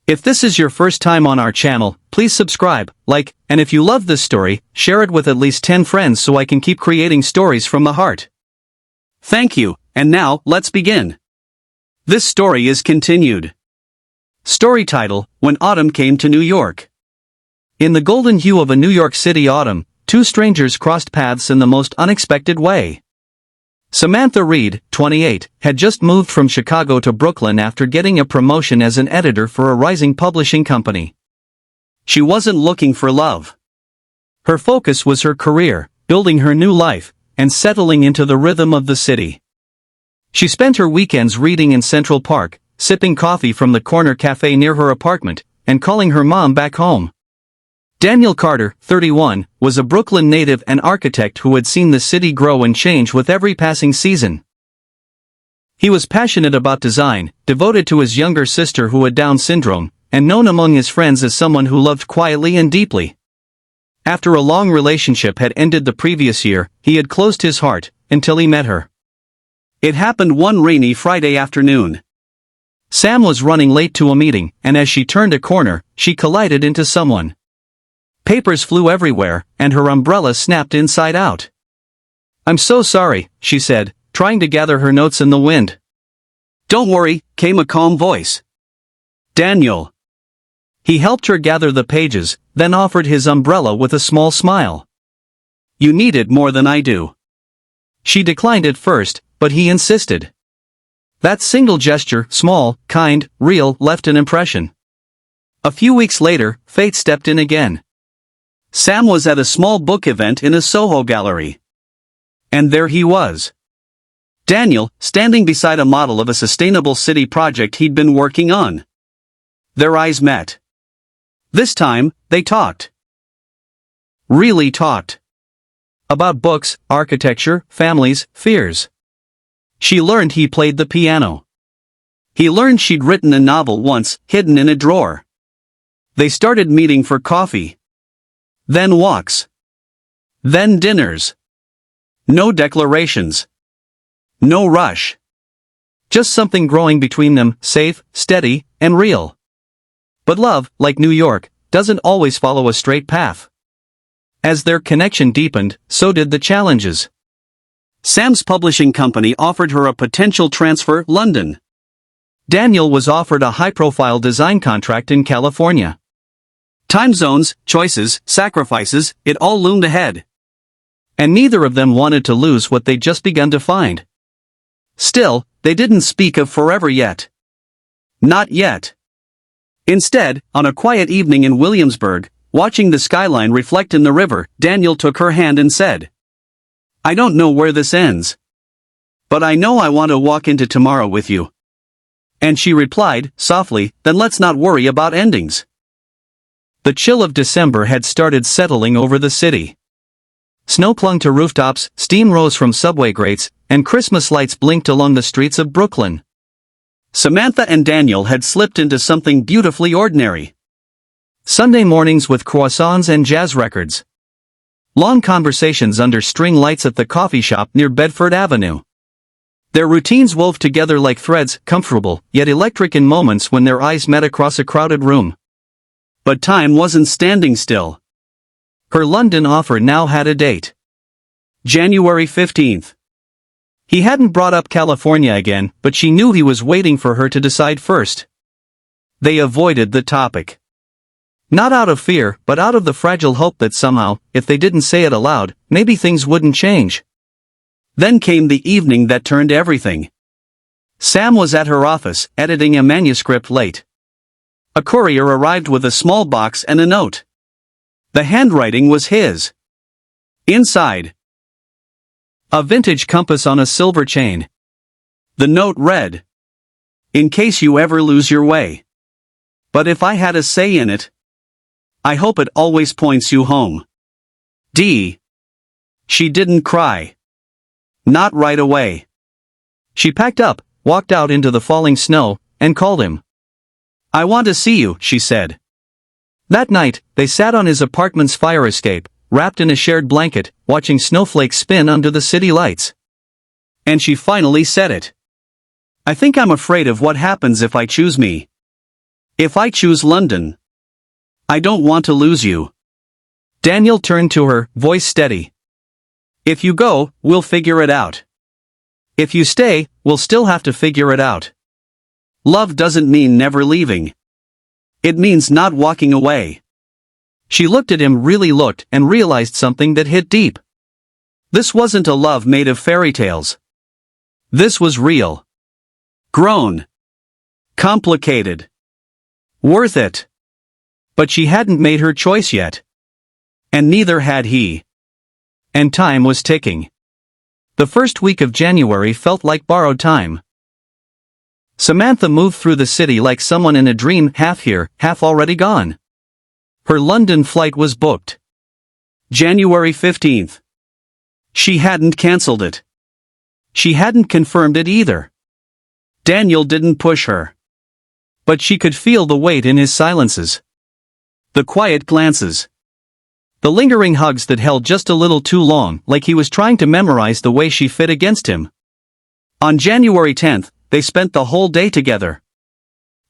If this is your first time on our channel, please subscribe, like, and if you love this story, share it with at least 10 friends so I can keep creating stories from the heart. Thank you, and now, let's begin. This story is continued. Story title, When Autumn Came to New York. In the golden hue of a New York City autumn, two strangers crossed paths in the most unexpected way. Samantha Reed, 28, had just moved from Chicago to Brooklyn after getting a promotion as an editor for a rising publishing company. She wasn't looking for love. Her focus was her career, building her new life, and settling into the rhythm of the city. She spent her weekends reading in Central Park, sipping coffee from the corner cafe near her apartment, and calling her mom back home. Daniel Carter, 31, was a Brooklyn native and architect who had seen the city grow and change with every passing season. He was passionate about design, devoted to his younger sister who had Down syndrome, and known among his friends as someone who loved quietly and deeply. After a long relationship had ended the previous year, he had closed his heart, until he met her. It happened one rainy Friday afternoon. Sam was running late to a meeting, and as she turned a corner, she collided into someone. Papers flew everywhere, and her umbrella snapped inside out. "I'm so sorry," she said, trying to gather her notes in the wind. "Don't worry," came a calm voice. "Daniel." He helped her gather the pages, then offered his umbrella with a small smile. "You need it more than I do." She declined at first, but he insisted. That single gesture, small, kind, real, left an impression. A few weeks later, fate stepped in again. Sam was at a small book event in a Soho gallery. And there he was. Daniel, standing beside a model of a sustainable city project he'd been working on. Their eyes met. This time, they talked. Really talked. About books, architecture, families, fears. She learned he played the piano. He learned she'd written a novel once, hidden in a drawer. They started meeting for coffee. Then walks. Then dinners. No declarations. No rush. Just something growing between them, safe, steady, and real. But love, like New York, doesn't always follow a straight path. As their connection deepened, so did the challenges. Sam's publishing company offered her a potential transfer, London. Daniel was offered a high-profile design contract in California. Time zones, choices, sacrifices, it all loomed ahead. And neither of them wanted to lose what they'd just begun to find. Still, they didn't speak of forever yet. Not yet. Instead, on a quiet evening in Williamsburg, watching the skyline reflect in the river, Daniel took her hand and said, "I don't know where this ends. But I know I want to walk into tomorrow with you." And she replied, softly, "Then let's not worry about endings." The chill of December had started settling over the city. Snow clung to rooftops, steam rose from subway grates, and Christmas lights blinked along the streets of Brooklyn. Samantha and Daniel had slipped into something beautifully ordinary. Sunday mornings with croissants and jazz records. Long conversations under string lights at the coffee shop near Bedford Avenue. Their routines wove together like threads, comfortable, yet electric in moments when their eyes met across a crowded room. But time wasn't standing still. Her London offer now had a date. January 15th. He hadn't brought up California again, but she knew he was waiting for her to decide first. They avoided the topic. Not out of fear, but out of the fragile hope that somehow, if they didn't say it aloud, maybe things wouldn't change. Then came the evening that turned everything. Sam was at her office, editing a manuscript late. A courier arrived with a small box and a note. The handwriting was his. Inside, a vintage compass on a silver chain. The note read, "In case you ever lose your way. But if I had a say in it, I hope it always points you home. D." She didn't cry. Not right away. She packed up, walked out into the falling snow, and called him. "I want to see you," she said. That night, they sat on his apartment's fire escape, wrapped in a shared blanket, watching snowflakes spin under the city lights. And she finally said it. "I think I'm afraid of what happens if I choose me." If I choose London, I don't want to lose you. Daniel turned to her, voice steady. If you go, we'll figure it out. If you stay, we'll still have to figure it out. Love doesn't mean never leaving. It means not walking away. She looked at him, really looked, and realized something that hit deep. This wasn't a love made of fairy tales. This was real. Grown. Complicated. Worth it. But she hadn't made her choice yet. And neither had he. And time was ticking. The first week of January felt like borrowed time. Samantha moved through the city like someone in a dream, half here, half already gone. Her London flight was booked. January 15th. She hadn't cancelled it. She hadn't confirmed it either. Daniel didn't push her. But she could feel the weight in his silences. The quiet glances. The lingering hugs that held just a little too long, like he was trying to memorize the way she fit against him. On January 10th, they spent the whole day together.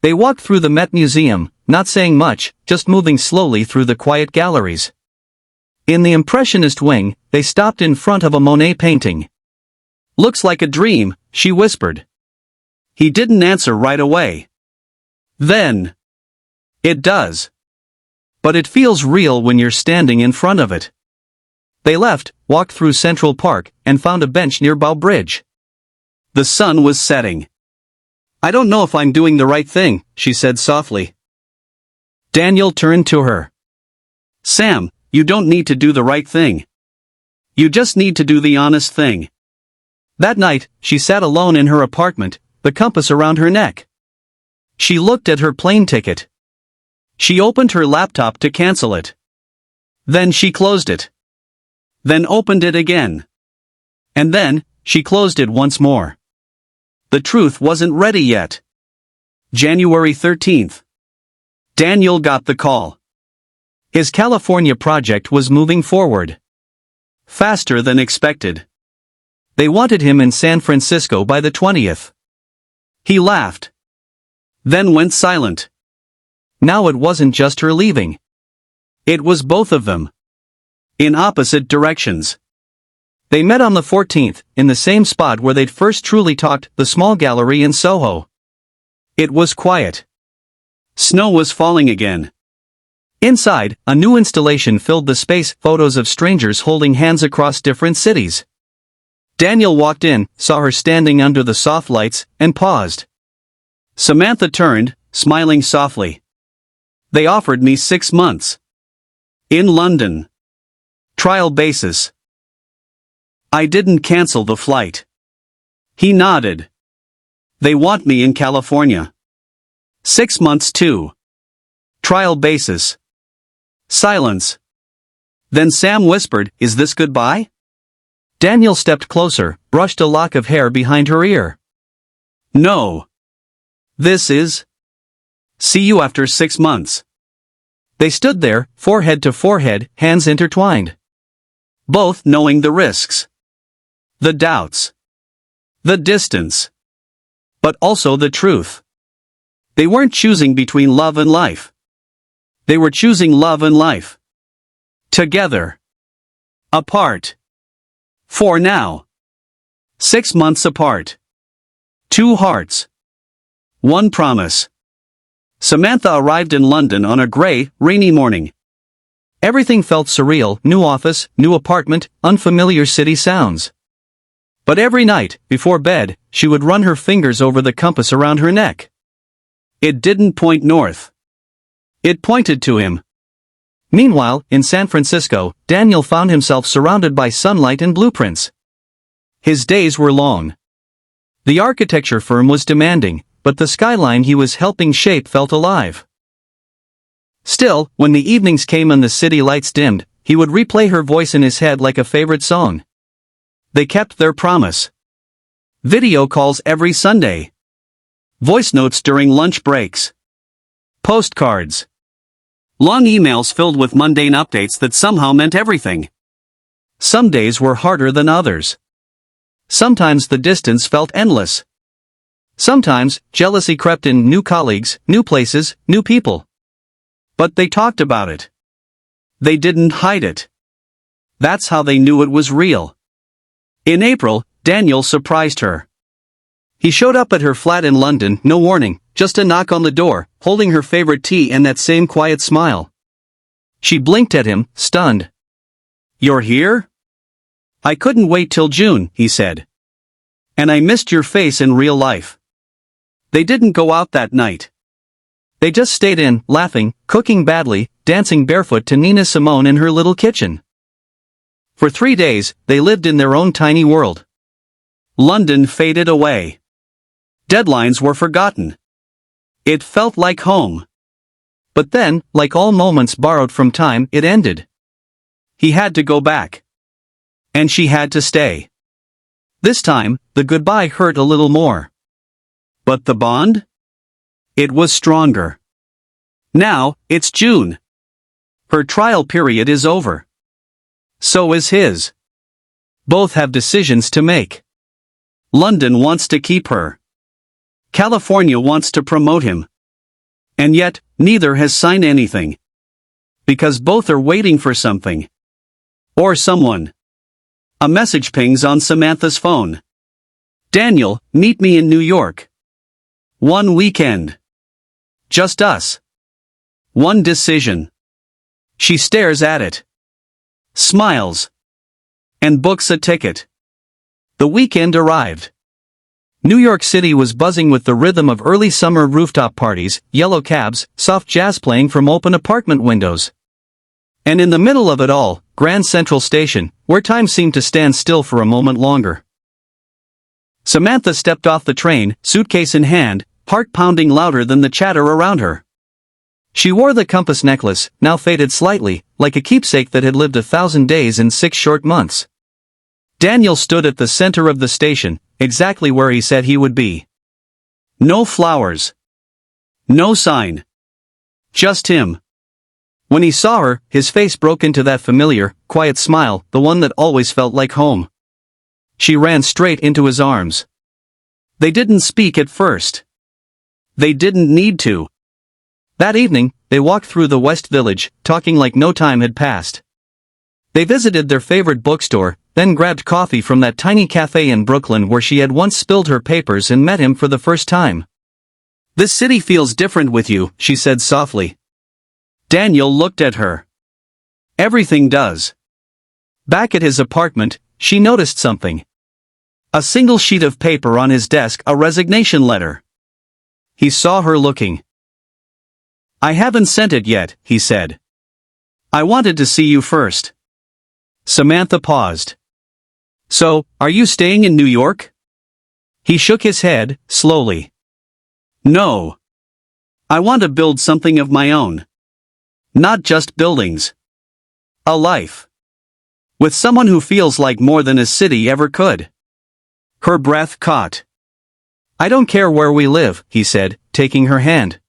They walked through the Met Museum, not saying much, just moving slowly through the quiet galleries. In the Impressionist wing, they stopped in front of a Monet painting. Looks like a dream, she whispered. He didn't answer right away. Then. It does. But it feels real when you're standing in front of it. They left, walked through Central Park, and found a bench near Bow Bridge. The sun was setting. I don't know if I'm doing the right thing, she said softly. Daniel turned to her. Sam, you don't need to do the right thing. You just need to do the honest thing. That night, she sat alone in her apartment, the compass around her neck. She looked at her plane ticket. She opened her laptop to cancel it. Then she closed it. Then opened it again. And then, she closed it once more. The truth wasn't ready yet. January 13th. Daniel got the call. His California project was moving forward. Faster than expected. They wanted him in San Francisco by the 20th. He laughed. Then went silent. Now it wasn't just her leaving. It was both of them. In opposite directions. They met on the 14th, in the same spot where they'd first truly talked, the small gallery in Soho. It was quiet. Snow was falling again. Inside, a new installation filled the space, photos of strangers holding hands across different cities. Daniel walked in, saw her standing under the soft lights, and paused. Samantha turned, smiling softly. They offered me 6 months. In London. Trial basis. I didn't cancel the flight. He nodded. They want me in California. 6 months too. Trial basis. Silence. Then Sam whispered, "Is this goodbye?" Daniel stepped closer, brushed a lock of hair behind her ear. No. This is. See you after 6 months. They stood there, forehead to forehead, hands intertwined. Both knowing the risks. The doubts. The distance. But also the truth. They weren't choosing between love and life. They were choosing love and life. Together. Apart. For now. 6 months apart. 2 hearts. 1 promise. Samantha arrived in London on a grey, rainy morning. Everything felt surreal, new office, new apartment, unfamiliar city sounds. But every night, before bed, she would run her fingers over the compass around her neck. It didn't point north. It pointed to him. Meanwhile, in San Francisco, Daniel found himself surrounded by sunlight and blueprints. His days were long. The architecture firm was demanding, but the skyline he was helping shape felt alive. Still, when the evenings came and the city lights dimmed, he would replay her voice in his head like a favorite song. They kept their promise. Video calls every Sunday. Voice notes during lunch breaks. Postcards. Long emails filled with mundane updates that somehow meant everything. Some days were harder than others. Sometimes the distance felt endless. Sometimes, jealousy crept in: new colleagues, new places, new people. But they talked about it. They didn't hide it. That's how they knew it was real. In April, Daniel surprised her. He showed up at her flat in London, no warning, just a knock on the door, holding her favorite tea and that same quiet smile. She blinked at him, stunned. "You're here?" "I couldn't wait till June," he said. "And I missed your face in real life." They didn't go out that night. They just stayed in, laughing, cooking badly, dancing barefoot to Nina Simone in her little kitchen. For 3 days, they lived in their own tiny world. London faded away. Deadlines were forgotten. It felt like home. But then, like all moments borrowed from time, it ended. He had to go back. And she had to stay. This time, the goodbye hurt a little more. But the bond? It was stronger. Now, it's June. Her trial period is over. So is his. Both have decisions to make. London wants to keep her. California wants to promote him. And yet, neither has signed anything. Because both are waiting for something. Or someone. A message pings on Samantha's phone. "Daniel, meet me in New York. One weekend. Just us. One decision." She stares at it. Smiles. And books a ticket. The weekend arrived. New York City was buzzing with the rhythm of early summer rooftop parties, yellow cabs, soft jazz playing from open apartment windows. And in the middle of it all, Grand Central Station, where time seemed to stand still for a moment longer. Samantha stepped off the train, suitcase in hand, heart pounding louder than the chatter around her. She wore the compass necklace, now faded slightly, like a keepsake that had lived 1,000 days in 6 short months. Daniel stood at the center of the station, exactly where he said he would be. No flowers. No sign. Just him. When he saw her, his face broke into that familiar, quiet smile, the one that always felt like home. She ran straight into his arms. They didn't speak at first. They didn't need to. That evening, they walked through the West Village, talking like no time had passed. They visited their favorite bookstore, then grabbed coffee from that tiny cafe in Brooklyn where she had once spilled her papers and met him for the first time. "This city feels different with you," she said softly. Daniel looked at her. Everything does. Back at his apartment, she noticed something. A single sheet of paper on his desk, a resignation letter. He saw her looking. "I haven't sent it yet," he said. "I wanted to see you first." Samantha paused. "So, are you staying in New York?" He shook his head, slowly. "No. I want to build something of my own. Not just buildings. A life. With someone who feels like more than a city ever could." Her breath caught. "I don't care where we live," he said, taking her hand.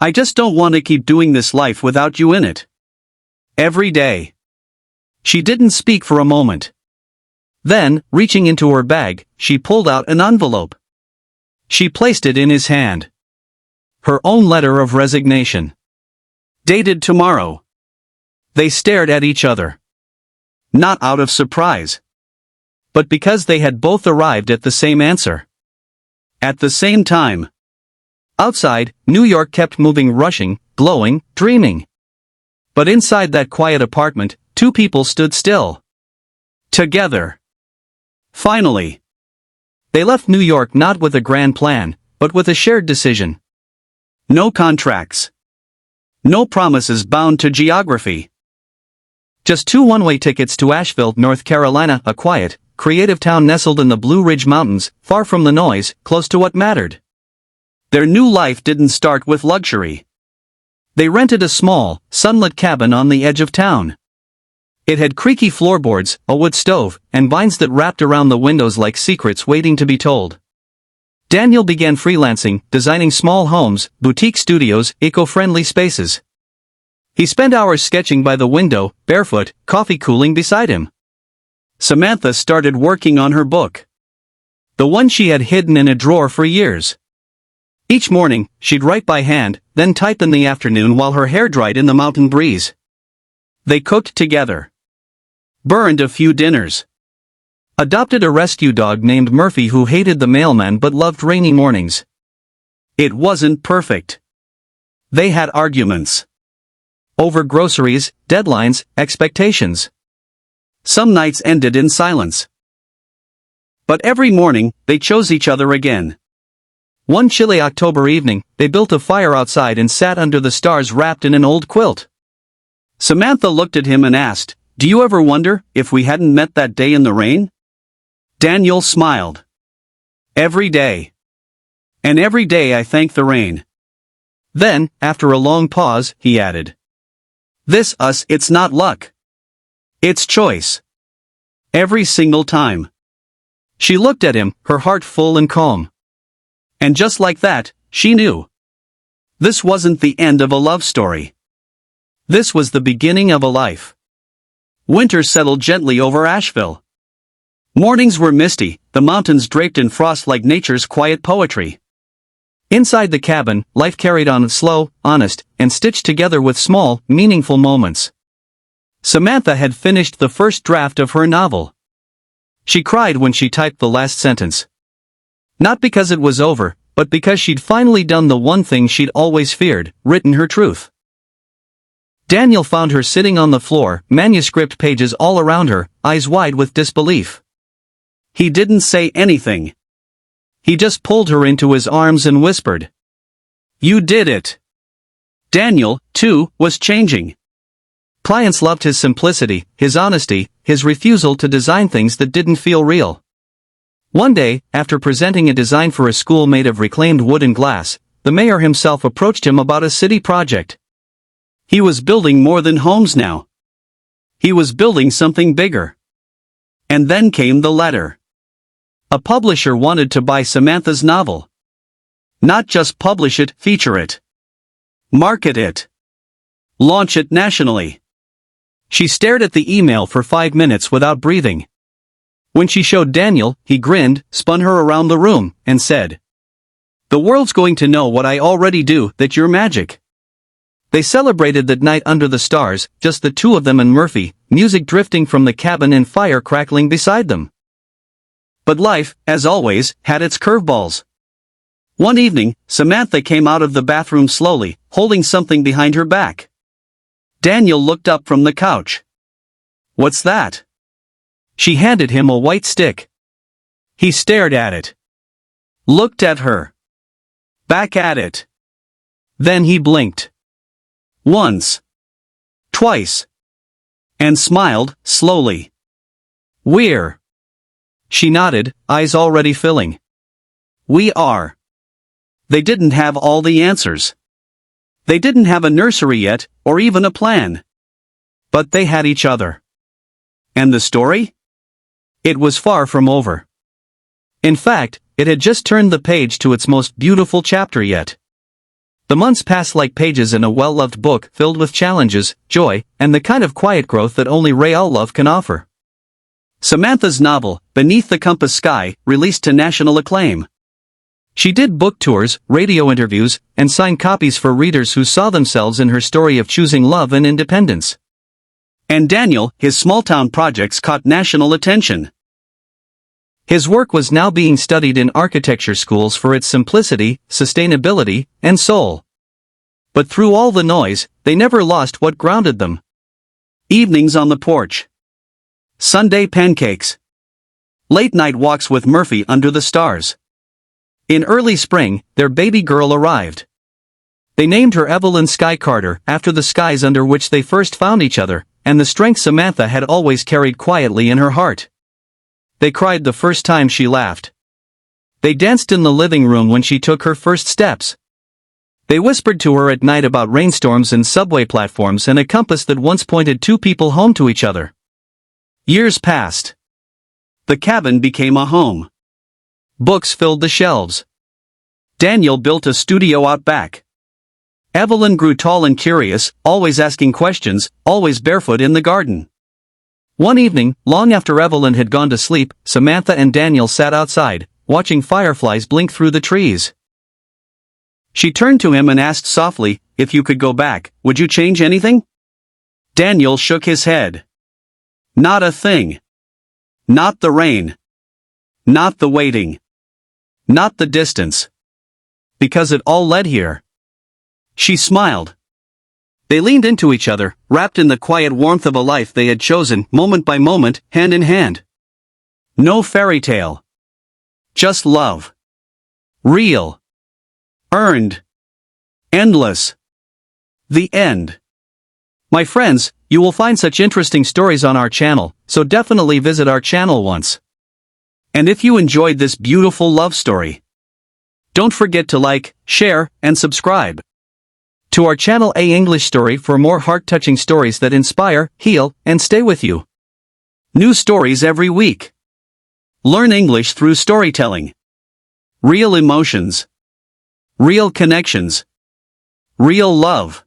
"I just don't want to keep doing this life without you in it. Every day." She didn't speak for a moment. Then, reaching into her bag, she pulled out an envelope. She placed it in his hand. Her own letter of resignation. Dated tomorrow. They stared at each other. Not out of surprise. But because they had both arrived at the same answer. At the same time. Outside, New York kept moving, rushing, glowing, dreaming. But inside that quiet apartment, 2 people stood still. Together. Finally. They left New York not with a grand plan, but with a shared decision. No contracts. No promises bound to geography. Just 2 one-way tickets to Asheville, North Carolina, a quiet, creative town nestled in the Blue Ridge Mountains, far from the noise, close to what mattered. Their new life didn't start with luxury. They rented a small, sunlit cabin on the edge of town. It had creaky floorboards, a wood stove, and vines that wrapped around the windows like secrets waiting to be told. Daniel began freelancing, designing small homes, boutique studios, eco-friendly spaces. He spent hours sketching by the window, barefoot, coffee cooling beside him. Samantha started working on her book. The one she had hidden in a drawer for years. Each morning, she'd write by hand, then type in the afternoon while her hair dried in the mountain breeze. They cooked together. Burned a few dinners. Adopted a rescue dog named Murphy who hated the mailman but loved rainy mornings. It wasn't perfect. They had arguments. Over groceries, deadlines, expectations. Some nights ended in silence. But every morning, they chose each other again. One chilly October evening, they built a fire outside and sat under the stars wrapped in an old quilt. Samantha looked at him and asked, "Do you ever wonder if we hadn't met that day in the rain?" Daniel smiled. "Every day. And every day I thank the rain." Then, after a long pause, he added, It's not luck. It's choice. Every single time." She looked at him, her heart full and calm. And just like that, she knew. This wasn't the end of a love story. This was the beginning of a life. Winter settled gently over Asheville. Mornings were misty, the mountains draped in frost like nature's quiet poetry. Inside the cabin, life carried on slow, honest, and stitched together with small, meaningful moments. Samantha had finished the first draft of her novel. She cried when she typed the last sentence. Not because it was over, but because she'd finally done the one thing she'd always feared, written her truth. Daniel found her sitting on the floor, manuscript pages all around her, eyes wide with disbelief. He didn't say anything. He just pulled her into his arms and whispered, "You did it." Daniel, too, was changing. Clients loved his simplicity, his honesty, his refusal to design things that didn't feel real. One day, after presenting a design for a school made of reclaimed wood and glass, the mayor himself approached him about a city project. He was building more than homes now. He was building something bigger. And then came the letter. A publisher wanted to buy Samantha's novel. Not just publish it, feature it. Market it. Launch it nationally. She stared at the email for 5 minutes without breathing. When she showed Daniel, he grinned, spun her around the room, and said, "The world's going to know what I already do, that you're magic." They celebrated that night under the stars, just the two of them and Murphy, music drifting from the cabin and fire crackling beside them. But life, as always, had its curveballs. One evening, Samantha came out of the bathroom slowly, holding something behind her back. Daniel looked up from the couch. "What's that?" She handed him a white stick. He stared at it. Looked at her. Back at it. Then he blinked. Once. Twice. And smiled, slowly. "We're." She nodded, eyes already filling. "We are." They didn't have all the answers. They didn't have a nursery yet, or even a plan. But they had each other. And the story? It was far from over. In fact, it had just turned the page to its most beautiful chapter yet. The months passed like pages in a well-loved book filled with challenges, joy, and the kind of quiet growth that only real love can offer. Samantha's novel, Beneath the Compass Sky, released to national acclaim. She did book tours, radio interviews, and signed copies for readers who saw themselves in her story of choosing love and independence. And Daniel, his small-town projects caught national attention. His work was now being studied in architecture schools for its simplicity, sustainability, and soul. But through all the noise, they never lost what grounded them. Evenings on the porch. Sunday pancakes. Late-night walks with Murphy under the stars. In early spring, their baby girl arrived. They named her Evelyn Sky Carter, after the skies under which they first found each other, and the strength Samantha had always carried quietly in her heart. They cried the first time she laughed. They danced in the living room when she took her first steps. They whispered to her at night about rainstorms and subway platforms and a compass that once pointed two people home to each other. Years passed. The cabin became a home. Books filled the shelves. Daniel built a studio out back. Evelyn grew tall and curious, always asking questions, always barefoot in the garden. One evening, long after Evelyn had gone to sleep, Samantha and Daniel sat outside, watching fireflies blink through the trees. She turned to him and asked softly, "If you could go back, would you change anything?" Daniel shook his head. "Not a thing. Not the rain. Not the waiting. Not the distance. Because it all led here." She smiled. They leaned into each other, wrapped in the quiet warmth of a life they had chosen, moment by moment, hand in hand. No fairy tale. Just love. Real. Earned. Endless. The end. My friends, you will find such interesting stories on our channel, so definitely visit our channel once. And if you enjoyed this beautiful love story, don't forget to like, share, and subscribe to our channel A English Story for more heart-touching stories that inspire, heal, and stay with you. New stories every week. Learn English through storytelling. Real emotions. Real connections. Real love.